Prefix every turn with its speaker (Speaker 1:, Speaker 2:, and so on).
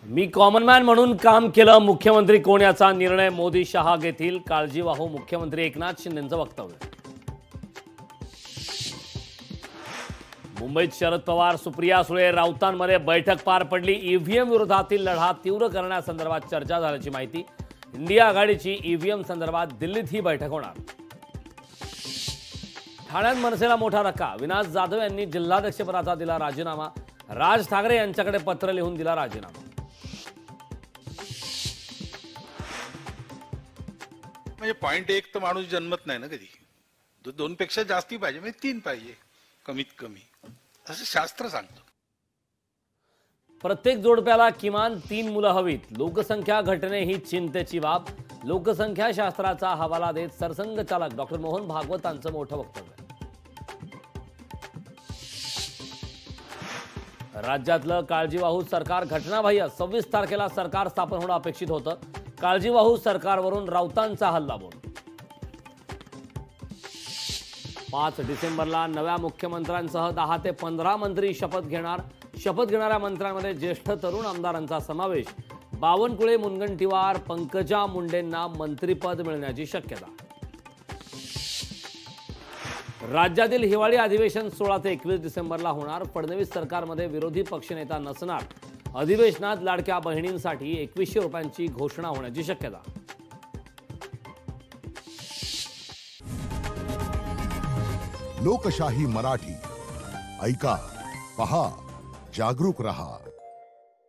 Speaker 1: मी common man म्हणून काम केलं, मुख्यमंत्री कोण याचा निर्णय मोदी शहा घेतील, काळजीवाहू मुख्यमंत्री एकनाथ शिंदेंचं वक्तव्य. मुंबईत शरद पवार सुप्रिया सुळे राऊतांमध्ये बैठक पार पडली. ईव्हीएम विरोधातील लढा तीव्र करण्यासंदर्भात चर्चा झाल्याची माहिती. इंडिया आघाडीची ईव्हीएम संदर्भात दिल्लीत ही बैठक होणार. ठाण्यात मनसेला मोठा धक्का. विनाश जाधव यांनी जिल्हाध्यक्षपदाचा दिला राजीनामा. राज ठाकरे यांच्याकडे पत्र लिहून दिला राजीनामा.
Speaker 2: म्हणजे पॉइंट एक तर माणूस जन्मत नाही ना कधी, दोन पेक्षा जास्ती पाहिजे, म्हणजे 3 पाहिजे कमीत कमी, असं शास्त्र सांगतं.
Speaker 1: प्रत्येक जोडप्याला किमान 3 मुलं हवीत. लोकसंख्या घटने ही चिंतेची बाब. लोकसंख्या शास्त्राचा हवाला देत सरसंघचालक डॉक्टर मोहन भागवतांचं मोठं वक्तव्य. राज्यातलं काळजीवाहू सरकार घटनाबाह्य. 26 तारखेला सरकार स्थापन होणं अपेक्षित होतं. काळजीवाहू सरकारवरून राऊतांचा हल्लाबोल. 5 डिसेंबरला नव्या मुख्यमंत्र्यांसह 10 ते 15 मंत्री शपथ घेणार. शपथ घेणाऱ्या मंत्र्यांमध्ये ज्येष्ठ तरुण आमदारांचा समावेश. बावनकुळे, मुनगंटीवार, पंकजा मुंडेंना मंत्रिपद मिळण्याची शक्यता. राज्यातील हिवाळी अधिवेशन 16 ते 21 डिसेंबरला होणार. फडणवीस सरकारमध्ये विरोधी पक्षनेता नसणार. अधिवेशनात लाडक्या बहिणींसाठी 2100 रुपयांची घोषणा होण्याची शक्यता.
Speaker 3: लोकशाही मराठी ऐका, पहा, जागरूक रहा.